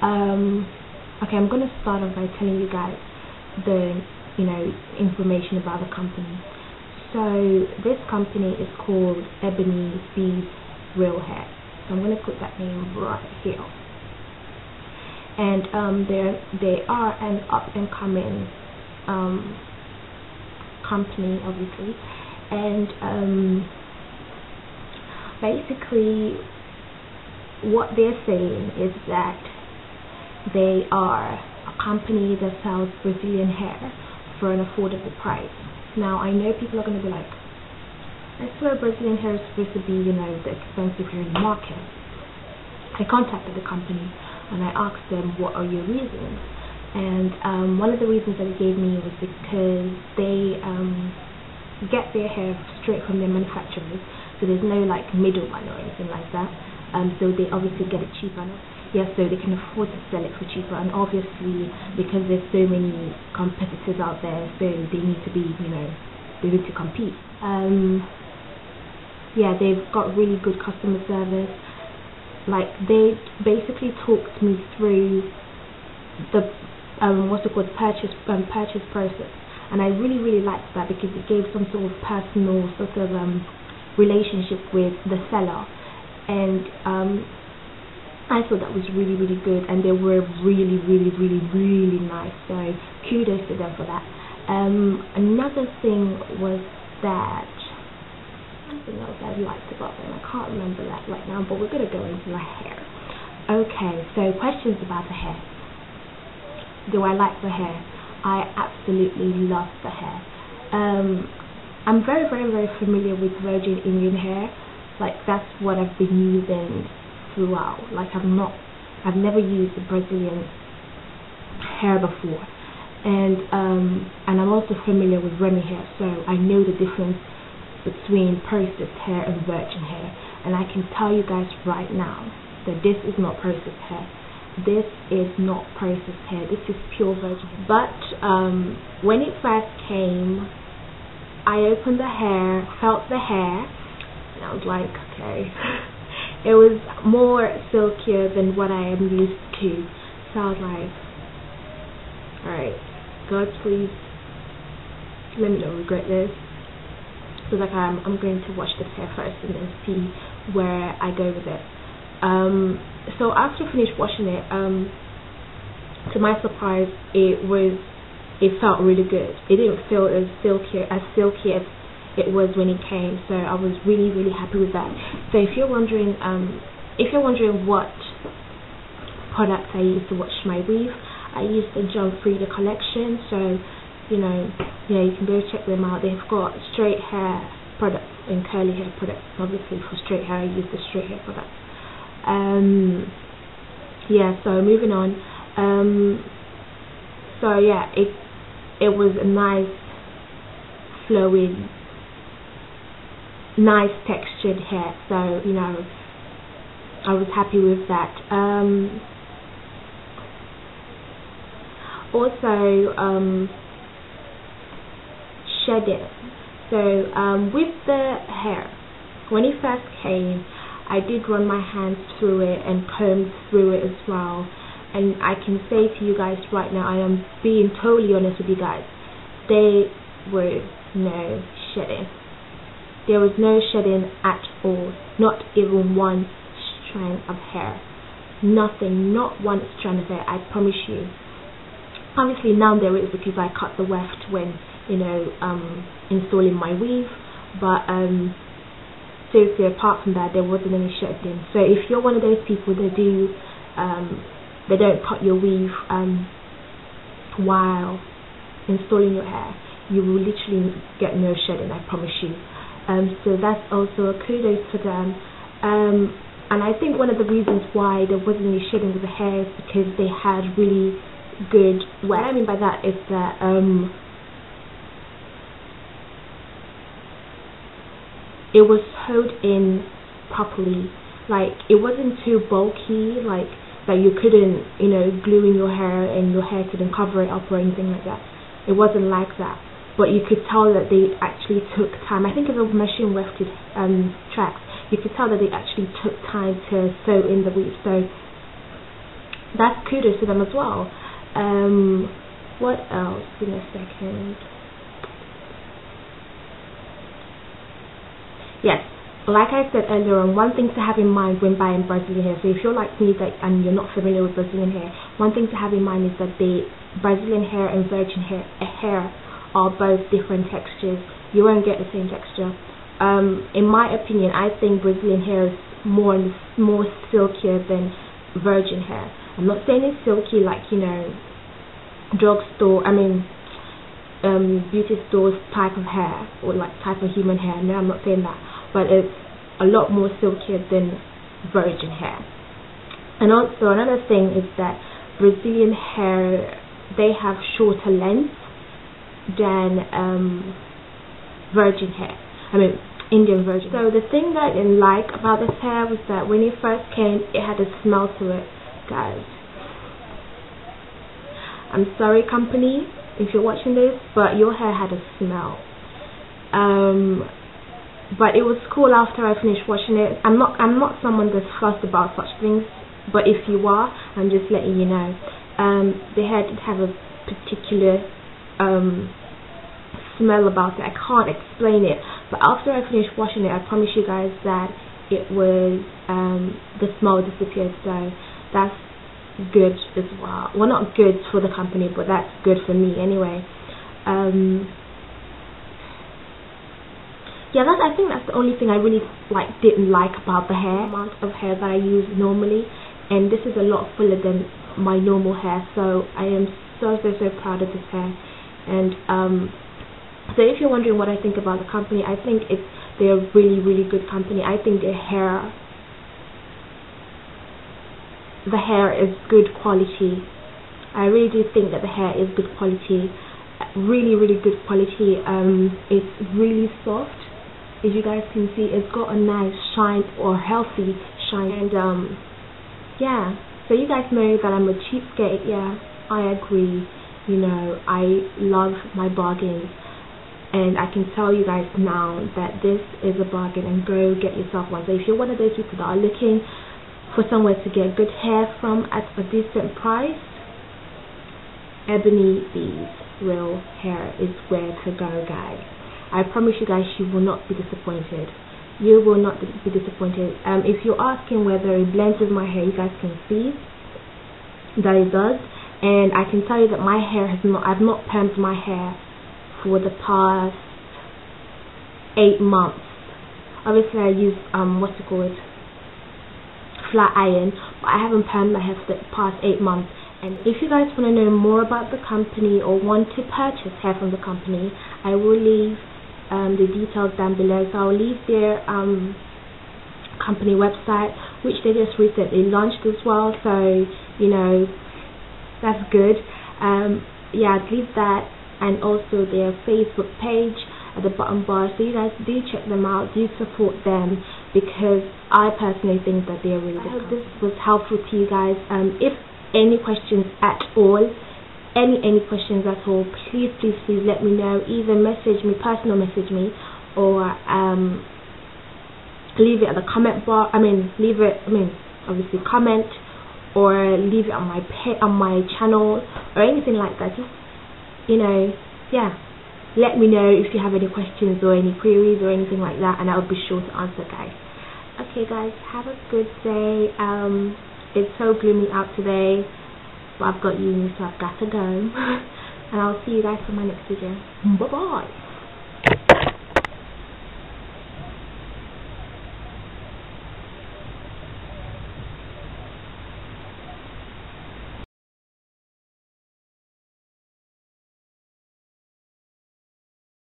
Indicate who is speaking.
Speaker 1: Okay, I'm gonna start off by telling you guys the information about the company. So this company is called EbonyB's Real Hair. So I'm gonna put that name right here. And they are an up and coming company, obviously, and basically what they're saying is that they are a company that sells Brazilian hair for an affordable price. Now I know people are going to be like, I swear Brazilian hair is supposed to be, the expensive hair in the market. I contacted the company and I asked them, what are your reasons? And one of the reasons that they gave me was because they get their hair straight from their manufacturers, so there's no middleman or anything like that. So they obviously get it cheaper. Yes, so they can afford to sell it for cheaper, and obviously because there's so many competitors out there, so they need to be, they need to compete. Yeah, they've got really good customer service. They basically talked me through the purchase process, and I really liked that because it gave some sort of personal relationship with the seller, and I thought that was really good, and they were really nice, so kudos to them for that. Another thing was that something else I liked about them, I can't remember that right now, but we're going to go into the hair. Okay, so questions about the hair. Do I like the hair? I absolutely love the hair. I'm very familiar with virgin Indian hair. That's what I've been using throughout. I've never used the Brazilian hair before, and I'm also familiar with Remy hair, so I know the difference between processed hair and virgin hair, and I can tell you guys right now that this is not processed hair. This is not processed hair. This is pure virgin hair. But when it first came, I opened the hair, felt the hair, and I was like, okay. It was more silkier than what I am used to, so I was like, alright, God, please let me not regret this. So I'm going to wash this hair first and then see where I go with it. So after I finished washing it, to my surprise, it felt really good. It didn't feel as silky as it was when it came, so I was really happy with that. So if you're wondering what products I use to wash my weave, I use the John Frieda collection, so you can go check them out. They've got straight hair products and curly hair products. Obviously for straight hair I use the straight hair products. Yeah, so moving on. So yeah, it was a nice flowing, nice textured hair, so I was happy with that. Also shedding. So with the hair, when it first came, I did run my hands through it and combed through it as well, and I can say to you guys right now, I am being totally honest with you guys, there was no shedding. There was no shedding at all, not even one strand of hair. Nothing, not one strand of hair, I promise you. Obviously now there is, because I cut the weft when installing my weave, but seriously, apart from that, there wasn't any shedding. So if you're one of those people that they don't cut your weave while installing your hair, you will literally get no shedding, I promise you. So that's also a kudos to them. And I think one of the reasons why there wasn't any shedding with the hair is because they had really good, what I mean by that is that it was sewed in properly. It wasn't too bulky, that you couldn't glue in your hair and your hair couldn't cover it up or anything like that. It wasn't like that, but you could tell that they actually took time. I think of a machine wefted tracks, you could tell that they actually took time to sew in the weave. So that's kudos to them as well. What else? Give me a second. Yes, like I said earlier on, one thing to have in mind when buying Brazilian hair, so if you're like me and you're not familiar with Brazilian hair, one thing to have in mind is that the Brazilian hair and virgin hair are both different textures. You won't get the same texture. In my opinion, I think Brazilian hair is more silkier than virgin hair. I'm not saying it's silky like, you know, drugstore, beauty stores type of hair, or like type of human hair. No, I'm not saying that, but it's a lot more silkier than virgin hair. And also another thing is that Brazilian hair, they have shorter length than virgin hair. Indian virgin. So the thing that I didn't like about this hair was that when it first came, it had a smell to it, guys. I'm sorry, company, if you're watching this, but your hair had a smell. But it was cool after I finished washing it. I'm not someone that's fussed about such things, but if you are, I'm just letting you know. The hair did have a particular smell about it. I can't explain it, but after I finished washing it, I promise you guys that it was the smell disappeared. So that's good as well. Well, not good for the company, but that's good for me anyway. Yeah, I think that's the only thing I really didn't like about the hair. Amount of hair that I use normally, and this is a lot fuller than my normal hair, so I am so proud of this hair. And so if you're wondering what I think about the company, I think they're a really good company. I think the hair is good quality. I really do think that the hair is good quality, really good quality. It's really soft, as you guys can see. It's got a nice shine, or healthy shine, and yeah. So you guys know that I'm a cheapskate. Yeah, I agree. You know, I love my bargains. And I can tell you guys now that this is a bargain, and go get yourself one. So if you're one of those people that are looking for somewhere to get good hair from at a decent price, EbonyB's real hair is where to go, guys. I promise you guys, you will not be disappointed. You will not be disappointed. If you're asking whether it blends with my hair, you guys can see that it does. And I can tell you that my hair I've not permed my hair for the past 8 months. Obviously I use flat iron, but I haven't permed my hair for the past 8 months. And if you guys want to know more about the company or want to purchase hair from the company, I will leave the details down below. So I'll leave their company website, which they just recently launched as well, so you know, that's good. Yeah, I'd leave that, and also their Facebook page at the bottom bar, so you guys do check them out, do support them, because I personally think that they're really good. I hope this was helpful to you guys. If any questions at all, any questions at all, please let me know. Either personal message me, or leave it at the comment bar. Obviously comment, or leave it on my channel, or anything like that. Just, you know, yeah, let me know if you have any questions or any queries or anything like that, and I'll be sure to answer, guys. Okay guys, have a good day. It's so gloomy out today, but I've got uni, so I've got to go. And I'll see you guys for my next video. Bye bye.